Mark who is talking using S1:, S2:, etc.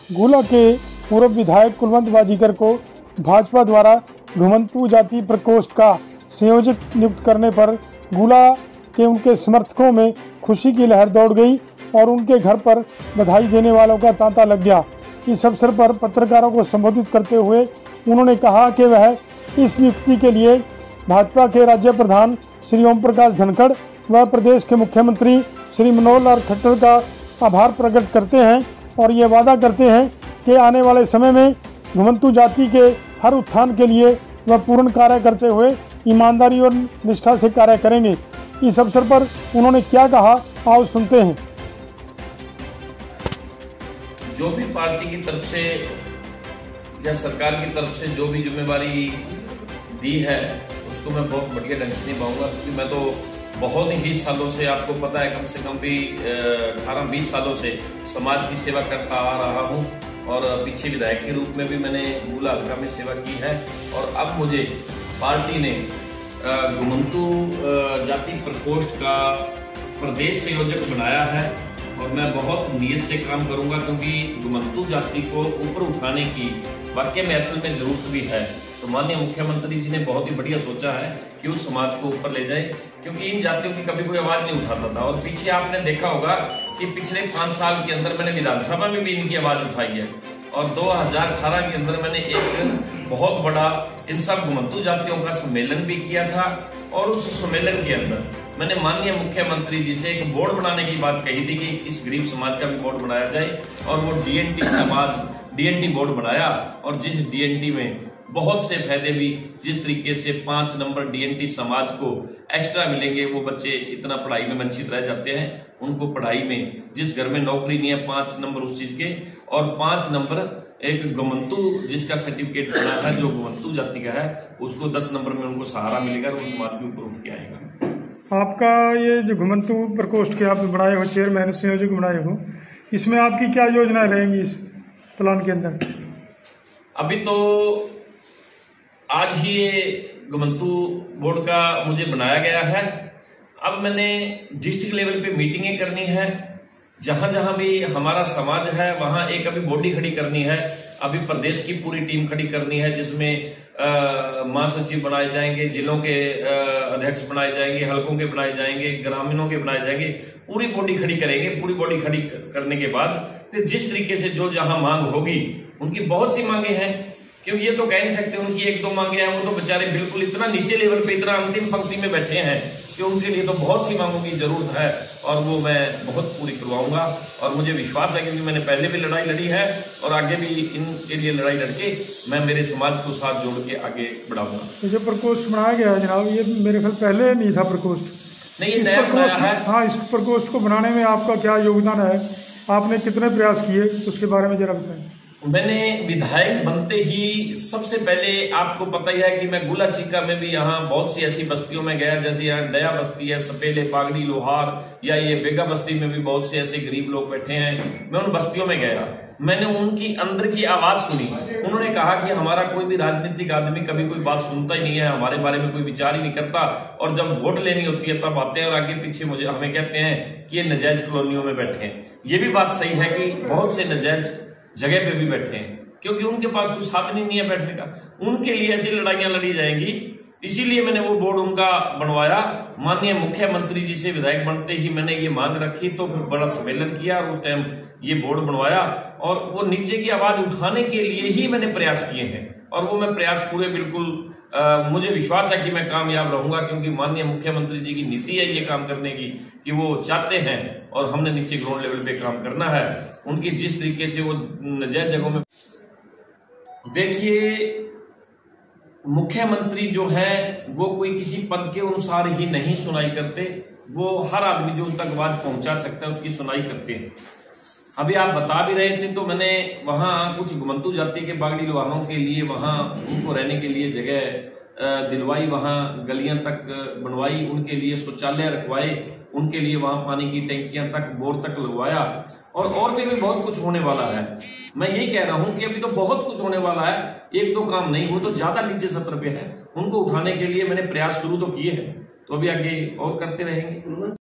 S1: गुला के पूर्व विधायक कुलवंत बाजीगर को भाजपा द्वारा घुमंतू जाति प्रकोष्ठ का संयोजक नियुक्त करने पर गुला के उनके समर्थकों में खुशी की लहर दौड़ गई और उनके घर पर बधाई देने वालों का तांता लग गया। इस अवसर पर पत्रकारों को संबोधित करते हुए उन्होंने कहा कि वह इस नियुक्ति के लिए भाजपा के राज्य प्रधान श्री ओम प्रकाश धनखड़ व प्रदेश के मुख्यमंत्री श्री मनोहर लाल खट्टर का आभार प्रकट करते हैं और ये वादा करते हैं कि आने वाले समय में घुमंतू जाति के हर उत्थान के लिए वह पूर्ण कार्य करते हुए ईमानदारी और निष्ठा से कार्य करेंगे। इस अवसर पर उन्होंने क्या कहा, आओ सुनते हैं।
S2: जो भी पार्टी की तरफ से या सरकार की तरफ से जो भी जिम्मेवारी दी है उसको मैं बहुत बढ़िया ढंग से निभाऊंगा, क्योंकि मैं तो बहुत ही सालों से, आपको पता है, कम से कम भी 18-20 सालों से समाज की सेवा करता आ रहा हूं और पीछे विधायक के रूप में भी मैंने गुला हल्का में सेवा की है। और अब मुझे पार्टी ने घुमंतू जाति प्रकोष्ठ का प्रदेश संयोजक बनाया है और मैं बहुत नियत से काम करूंगा, क्योंकि घुमंतू जाति को ऊपर उठाने की वाकई में असल में जरूरत भी है। तो माननीय मुख्यमंत्री जी ने बहुत ही बढ़िया सोचा है कि उस समाज को ऊपर ले जाए, क्योंकि इन जातियों की कभी कोई आवाज नहीं उठाता था। और पीछे आपने देखा होगा कि पिछले 5 साल के अंदर मैंने विधानसभा में भी इनकी आवाज उठाई है और 2018 के अंदर मैंने एक बहुत बड़ा इन सब घुमंतू जातियों का सम्मेलन भी किया था। और उस सम्मेलन के अंदर मैंने माननीय मुख्यमंत्री जी से एक बोर्ड बनाने की बात कही थी कि इस गरीब समाज का भी बोर्ड बनाया जाए, और वो डीएनटी बोर्ड बनाया। और जिस डीएनटी में बहुत से फायदे भी, जिस तरीके से 5 नंबर डीएनटी समाज को एक्स्ट्रा मिलेंगे, वो बच्चे इतना पढ़ाई में वंचित रह जाते हैं, उनको पढ़ाई में, जिस घर में नौकरी नहीं है, 5 नंबर उस चीज के, और 5 नंबर एक घुमंतू जिसका सर्टिफिकेट बना है, जो घुमंतू जाति का है, उसको 10 नंबर में उनको सहारा मिलेगा और वो समाज के ऊपर उठ के आएगा।
S1: आपका ये जो घुमंतू प्रकोष्ठ के आप बनाए हो, चेयरमैन संयोजक बनाए हो, इसमें आपकी क्या योजनाएं रहेंगी इस प्लान के अंदर?
S2: अभी तो आज ही ये घुमंतू बोर्ड का मुझे बनाया गया है। अब मैंने डिस्ट्रिक्ट लेवल पे मीटिंगें करनी है, जहां जहां भी हमारा समाज है वहां एक अभी बॉडी खड़ी करनी है। अभी प्रदेश की पूरी टीम खड़ी करनी है, जिसमें महासचिव बनाए जाएंगे, जिलों के अध्यक्ष बनाए जाएंगे, हलकों के बनाए जाएंगे, ग्रामीणों के बनाए जाएंगे, पूरी बॉडी खड़ी करेंगे। पूरी बॉडी खड़ी करने के बाद फिर जिस तरीके से जो जहां मांग होगी, उनकी बहुत सी मांगे हैं, क्योंकि ये तो कह नहीं सकते उनकी 1-2 मांगे हैं, वो तो बेचारे बिल्कुल इतना नीचे लेवल पे, इतना अंतिम पंक्ति में बैठे हैं कि उनके लिए तो बहुत सी मांगों की जरूरत है और वो मैं बहुत पूरी करवाऊंगा। और मुझे विश्वास है, क्योंकि मैंने पहले भी लड़ाई लड़ी है और आगे भी इनके लिए लड़ाई लड़के मैं मेरे समाज को साथ जोड़ के आगे बढ़ाऊंगा।
S1: जो प्रकोष्ठ बनाया गया है जनाब, ये मेरे ख्याल पहले नहीं था प्रकोष्ठ,
S2: नहीं, ये नया बनाया है।
S1: हाँ, इस प्रकोष्ठ को बनाने में आपका क्या योगदान है, आपने कितने प्रयास किए, उसके बारे में जरा बताएं।
S2: मैंने विधायक बनते ही सबसे पहले, आपको पता ही है कि मैं गुला चिका में भी यहाँ बहुत सी ऐसी बस्तियों में गया, जैसे यहाँ डया बस्ती है, सपेले, पागड़ी, लोहार, या ये बेगा बस्ती में भी बहुत से ऐसे गरीब लोग बैठे हैं। मैं उन बस्तियों में गया, मैंने उनकी अंदर की आवाज सुनी। उन्होंने कहा कि हमारा कोई भी राजनीतिक आदमी कभी कोई बात सुनता ही नहीं है, हमारे बारे में कोई विचार ही नहीं करता, और जब वोट लेनी होती है तब आते हैं और आगे पीछे मुझे हमें कहते हैं कि ये नजायज कॉलोनियों में बैठे हैं। ये भी बात सही है कि बहुत से नजायज जगह पे भी बैठे हैं, क्योंकि उनके पास कोई साधन ही नहीं है बैठने का। उनके लिए ऐसी लड़ाइयां लड़ी जाएंगी, इसीलिए मैंने वो बोर्ड उनका बनवाया। माननीय मुख्यमंत्री जी से विधायक बनते ही मैंने ये मांग रखी, तो फिर बड़ा सम्मेलन किया और उस टाइम ये बोर्ड बनवाया। और वो नीचे की आवाज उठाने के लिए ही मैंने प्रयास किए हैं, और वो मैं प्रयास पूरे बिल्कुल मुझे विश्वास है कि मैं कामयाब रहूंगा, क्योंकि माननीय मुख्यमंत्री जी की नीति है ये काम करने की, कि वो चाहते हैं और हमने नीचे ग्राउंड लेवल पे काम करना है। उनकी जिस तरीके से वो नजायज जगहों में, देखिए, मुख्यमंत्री जो है वो कोई किसी पद के अनुसार ही नहीं सुनाई करते, वो हर आदमी जो उन तक आवाज पहुंचा सकता है उसकी सुनाई करते हैं। अभी आप बता भी रहे थे, तो मैंने वहां कुछ घुमंतू जाति के बागड़ी लोहारों के लिए वहां उनको रहने के लिए जगह दिलवाई, वहां गलियां तक बनवाई, उनके लिए शौचालय रखवाए, उनके लिए वहां पानी की टैंकियां तक, बोर तक लगवाया, और भी बहुत कुछ होने वाला है। मैं यही कह रहा हूं कि अभी तो बहुत कुछ होने वाला है, 1-2 काम नहीं, वो तो ज्यादा नीचे सत्र पे है। उनको उठाने के लिए मैंने प्रयास शुरू तो किए हैं, तो अभी आगे और करते रहेंगे।